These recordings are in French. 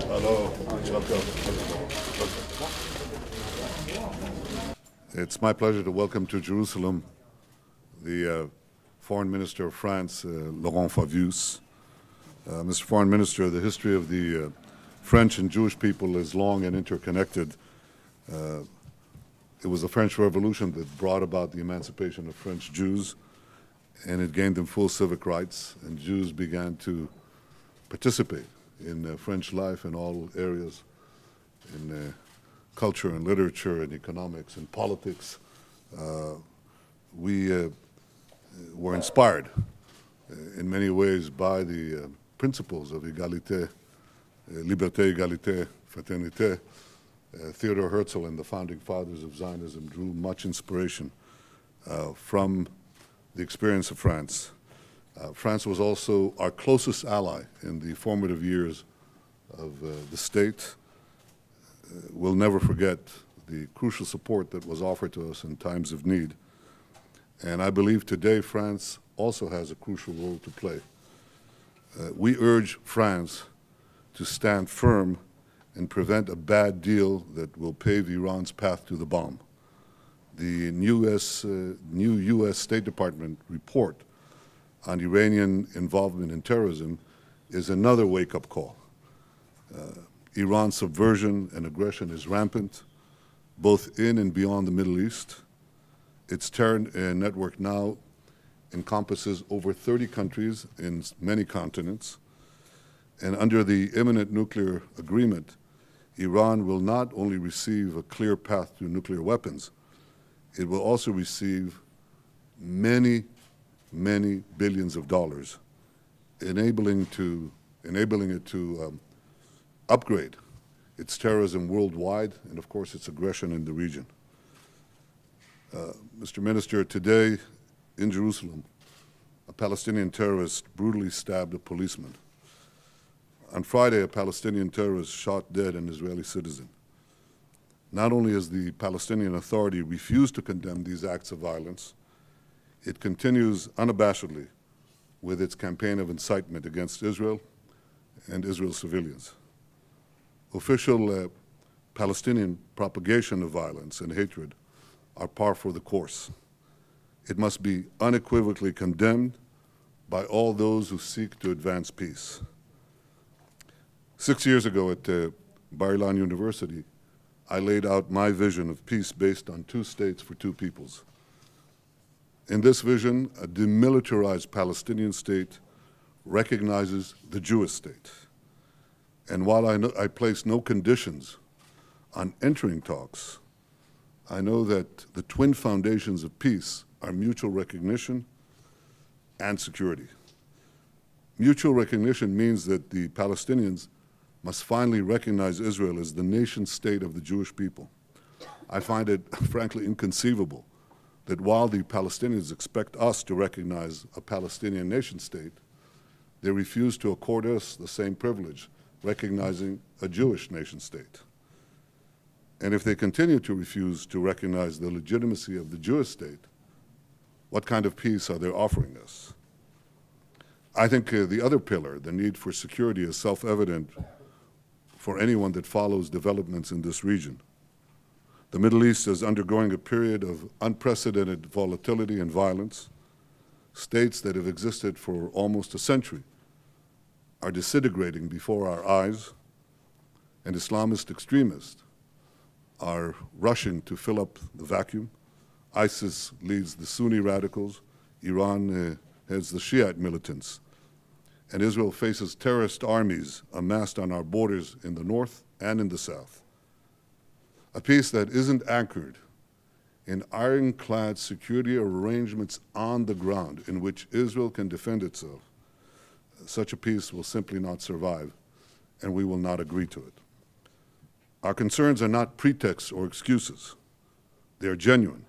Hello. It's my pleasure to welcome to Jerusalem the Foreign Minister of France, Laurent Fabius. Mr. Foreign Minister, the history of the French and Jewish people is long and interconnected. It was the French Revolution that brought about the emancipation of French Jews, and it gained them full civic rights, and Jews began to participate in French life in all areas, in culture and literature and economics and politics. We were inspired in many ways by the principles of égalité, liberté, égalité, fraternité. Theodor Herzl and the founding fathers of Zionism drew much inspiration from the experience of France. France was also our closest ally in the formative years of the state. We'll never forget the crucial support that was offered to us in times of need. And I believe today France also has a crucial role to play. We urge France to stand firm and prevent a bad deal that will pave Iran's path to the bomb. The new U.S. State Department report on Iranian involvement in terrorism is another wake-up call. Iran's subversion and aggression is rampant, both in and beyond the Middle East. Its terror network now encompasses over 30 countries in many continents. And under the imminent nuclear agreement, Iran will not only receive a clear path to nuclear weapons, it will also receive many, many billions of dollars, enabling it to upgrade its terrorism worldwide and, of course, its aggression in the region. Mr. Minister, today in Jerusalem, a Palestinian terrorist brutally stabbed a policeman. On Friday, a Palestinian terrorist shot dead an Israeli citizen. Not only has the Palestinian Authority refused to condemn these acts of violence, it continues unabashedly with its campaign of incitement against Israel and Israel's civilians. Official Palestinian propagation of violence and hatred are par for the course. It must be unequivocally condemned by all those who seek to advance peace. 6 years ago at Bar-Ilan University, I laid out my vision of peace based on two states for two peoples. In this vision, a demilitarized Palestinian state recognizes the Jewish state. And while I place no conditions on entering talks, I know that the twin foundations of peace are mutual recognition and security. Mutual recognition means that the Palestinians must finally recognize Israel as the nation state of the Jewish people. I find it frankly inconceivable that while the Palestinians expect us to recognize a Palestinian nation state, they refuse to accord us the same privilege, recognizing a Jewish nation state. And if they continue to refuse to recognize the legitimacy of the Jewish state, what kind of peace are they offering us? I think the other pillar, the need for security, is self-evident for anyone that follows developments in this region. The Middle East is undergoing a period of unprecedented volatility and violence. States that have existed for almost a century are disintegrating before our eyes, and Islamist extremists are rushing to fill up the vacuum. ISIS leads the Sunni radicals, Iran heads the Shiite militants, and Israel faces terrorist armies amassed on our borders in the north and in the south. A peace that isn't anchored in ironclad security arrangements on the ground in which Israel can defend itself, such a peace will simply not survive, and we will not agree to it. Our concerns are not pretexts or excuses. They are genuine.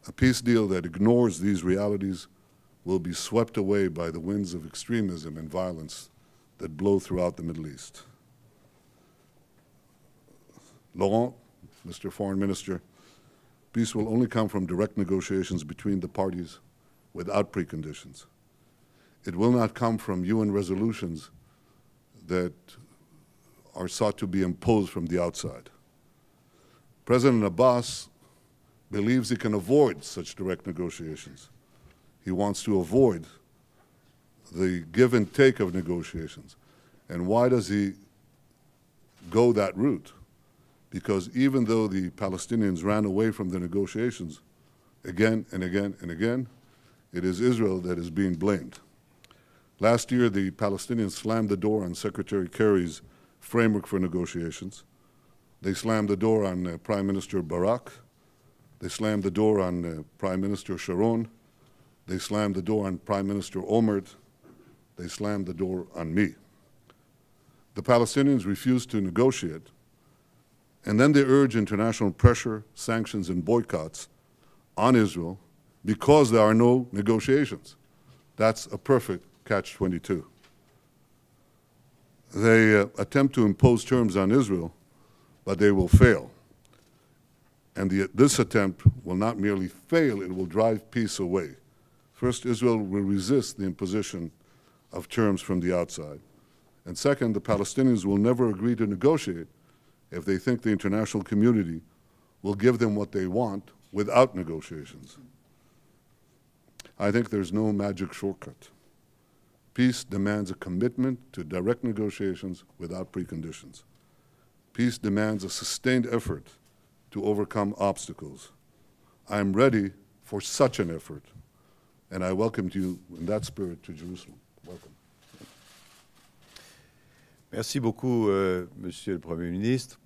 A peace deal that ignores these realities will be swept away by the winds of extremism and violence that blow throughout the Middle East. Laurent, Mr. Foreign Minister, peace will only come from direct negotiations between the parties without preconditions. It will not come from UN resolutions that are sought to be imposed from the outside. President Abbas believes he can avoid such direct negotiations. He wants to avoid the give and take of negotiations. And why does he go that route? Because even though the Palestinians ran away from the negotiations again and again and again, it is Israel that is being blamed. Last year, the Palestinians slammed the door on Secretary Kerry's framework for negotiations. They slammed the door on Prime Minister Barak. They slammed the door on Prime Minister Sharon. They slammed the door on Prime Minister Olmert. They slammed the door on me. The Palestinians refused to negotiate, and then they urge international pressure, sanctions, and boycotts on Israel because there are no negotiations. That's a perfect catch-22. They attempt to impose terms on Israel, but they will fail. And this attempt will not merely fail, it will drive peace away. First, Israel will resist the imposition of terms from the outside. And second, the Palestinians will never agree to negotiate if they think the international community will give them what they want without negotiations. I think there's no magic shortcut. Peace demands a commitment to direct negotiations without preconditions. Peace demands a sustained effort to overcome obstacles. I am ready for such an effort, and I welcome you in that spirit to Jerusalem. Welcome. Merci beaucoup, Monsieur le Premier ministre.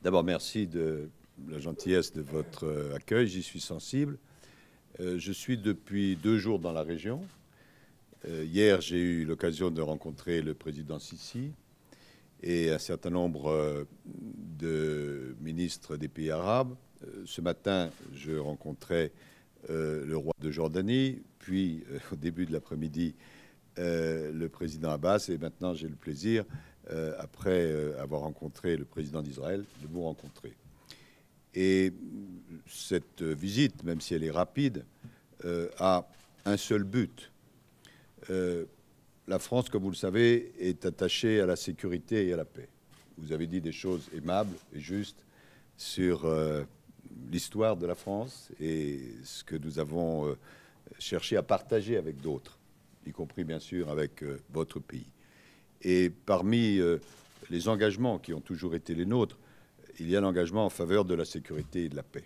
D'abord, merci de la gentillesse de votre accueil, j'y suis sensible. Je suis depuis 2 jours dans la région. Hier, j'ai eu l'occasion de rencontrer le président Sisi et un certain nombre de ministres des pays arabes. Ce matin, je rencontrais le roi de Jordanie, puis au début de l'après-midi, le président Abbas, et maintenant j'ai le plaisir, après avoir rencontré le président d'Israël, de vous rencontrer. Et cette visite, même si elle est rapide, a un seul but. La France, comme vous le savez, est attachée à la sécurité et à la paix. Vous avez dit des choses aimables et justes sur l'histoire de la France et ce que nous avons cherché à partager avec d'autres, y compris bien sûr avec votre pays. Et parmi les engagements qui ont toujours été les nôtres, il y a l'engagement en faveur de la sécurité et de la paix.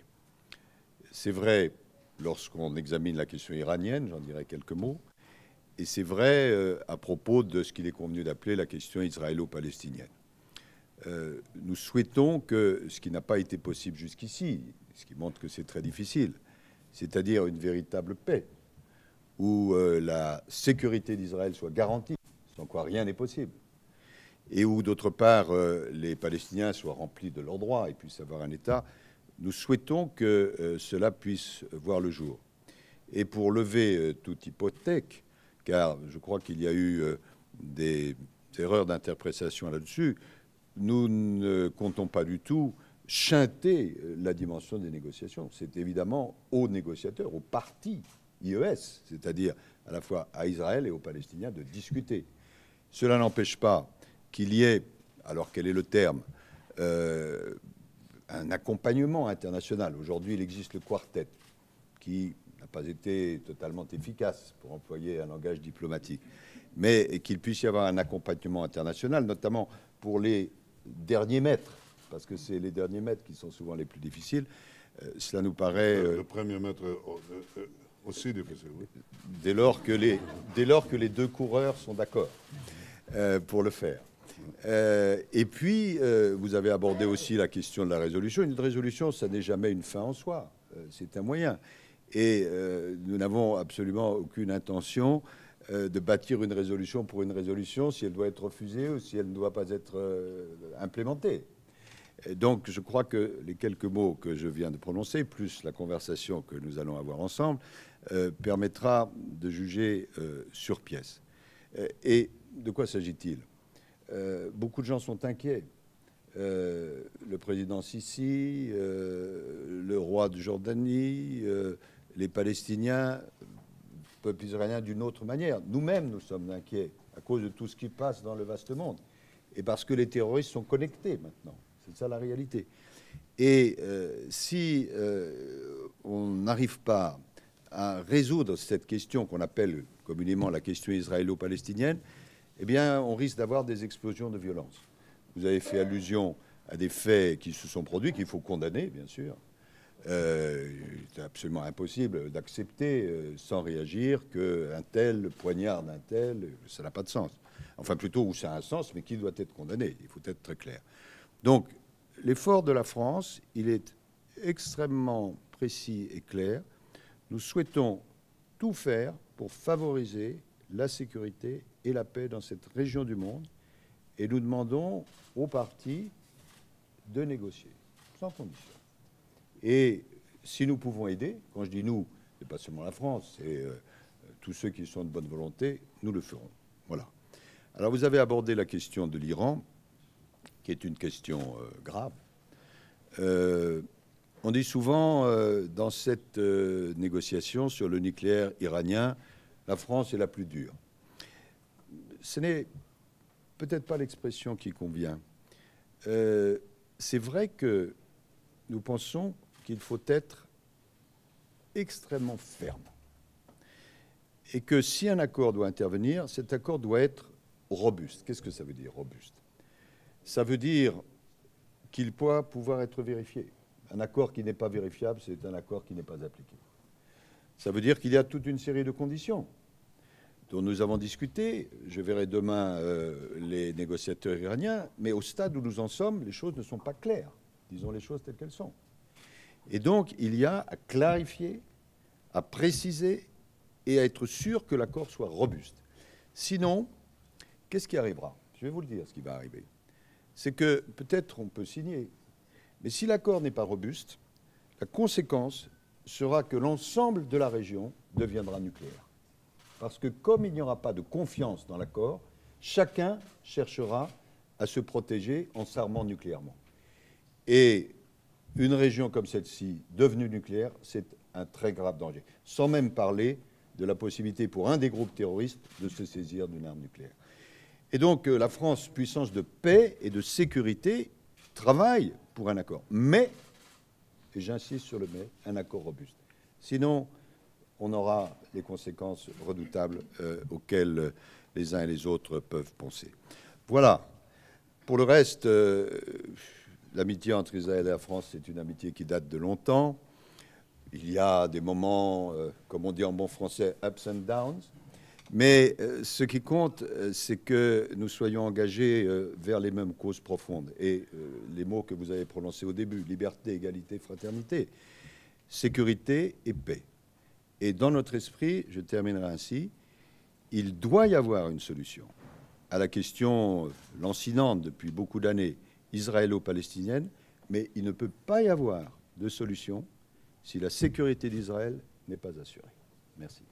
C'est vrai lorsqu'on examine la question iranienne, j'en dirai quelques mots, et c'est vrai à propos de ce qu'il est convenu d'appeler la question israélo-palestinienne. Nous souhaitons que ce qui n'a pas été possible jusqu'ici, ce qui montre que c'est très difficile, c'est-à-dire une véritable paix, où la sécurité d'Israël soit garantie, sans quoi rien n'est possible, et où, d'autre part, les Palestiniens soient remplis de leurs droits et puissent avoir un État, nous souhaitons que cela puisse voir le jour. Et pour lever toute hypothèque, car je crois qu'il y a eu des erreurs d'interprétation là-dessus, nous ne comptons pas du tout chanter la dimension des négociations. C'est évidemment aux négociateurs, aux partis IES, c'est-à-dire à la fois à Israël et aux Palestiniens, de discuter. Cela n'empêche pas qu'il y ait, alors quel est le terme, un accompagnement international. Aujourd'hui, il existe le quartet, qui n'a pas été totalement efficace, pour employer un langage diplomatique, mais qu'il puisse y avoir un accompagnement international, notamment pour les derniers mètres, parce que c'est les derniers mètres qui sont souvent les plus difficiles. Cela nous paraît... Le premier mètre aussi difficile, oui. Dès lors que les 2 coureurs sont d'accord pour le faire. Et puis, vous avez abordé aussi la question de la résolution. Une résolution, ça n'est jamais une fin en soi, c'est un moyen. Et nous n'avons absolument aucune intention de bâtir une résolution pour une résolution si elle doit être refusée ou si elle ne doit pas être implémentée. Et donc, je crois que les quelques mots que je viens de prononcer, plus la conversation que nous allons avoir ensemble, permettra de juger sur pièce. Et de quoi s'agit-il ? Beaucoup de gens sont inquiets. Le président Sisi, le roi de Jordanie, les Palestiniens peuple israélien d'une autre manière. Nous-mêmes, nous sommes inquiets à cause de tout ce qui passe dans le vaste monde. Et parce que les terroristes sont connectés maintenant. C'est ça la réalité. Et si on n'arrive pas à résoudre cette question qu'on appelle communément la question israélo-palestinienne, eh bien, on risque d'avoir des explosions de violence. Vous avez fait allusion à des faits qui se sont produits, qu'il faut condamner, bien sûr. C'est absolument impossible d'accepter sans réagir qu'un tel poignarde un tel, ça n'a pas de sens. Enfin, plutôt, où ça a un sens, mais qui doit être condamné. Il faut être très clair. Donc, l'effort de la France, il est extrêmement précis et clair. Nous souhaitons tout faire pour favoriser la sécurité et la paix dans cette région du monde. Et nous demandons aux partis de négocier, sans condition. Et si nous pouvons aider, quand je dis nous, ce n'est pas seulement la France, c'est tous ceux qui sont de bonne volonté, nous le ferons. Voilà. Alors vous avez abordé la question de l'Iran, qui est une question grave. On dit souvent dans cette négociation sur le nucléaire iranien, la France est la plus dure. Ce n'est peut-être pas l'expression qui convient. C'est vrai que nous pensons qu'il faut être extrêmement ferme. Et que si un accord doit intervenir, cet accord doit être robuste. Qu'est-ce que ça veut dire, robuste? Ça veut dire qu'il doit pouvoir être vérifié. Un accord qui n'est pas vérifiable, c'est un accord qui n'est pas appliqué. Ça veut dire qu'il y a toute une série de conditions dont nous avons discuté. Je verrai demain les négociateurs iraniens, mais au stade où nous en sommes, les choses ne sont pas claires. Disons les choses telles qu'elles sont. Et donc, il y a à clarifier, à préciser et à être sûr que l'accord soit robuste. Sinon, qu'est-ce qui arrivera? Je vais vous le dire, ce qui va arriver. C'est que peut-être on peut signer, mais si l'accord n'est pas robuste, la conséquence sera que l'ensemble de la région deviendra nucléaire. Parce que comme il n'y aura pas de confiance dans l'accord, chacun cherchera à se protéger en s'armant nucléairement. Et une région comme celle-ci, devenue nucléaire, c'est un très grave danger. Sans même parler de la possibilité pour un des groupes terroristes de se saisir d'une arme nucléaire. Et donc la France, puissance de paix et de sécurité, travaille pour un accord. Mais, et j'insiste sur le mais, un accord robuste. Sinon, on aura les conséquences redoutables auxquelles les uns et les autres peuvent penser. Voilà. Pour le reste, l'amitié entre Israël et la France, c'est une amitié qui date de longtemps. Il y a des moments, comme on dit en bon français, ups and downs. Mais ce qui compte, c'est que nous soyons engagés vers les mêmes causes profondes. Et les mots que vous avez prononcés au début, liberté, égalité, fraternité, sécurité et paix. Et dans notre esprit, je terminerai ainsi, il doit y avoir une solution à la question lancinante depuis beaucoup d'années israélo-palestinienne, mais il ne peut pas y avoir de solution si la sécurité d'Israël n'est pas assurée. Merci.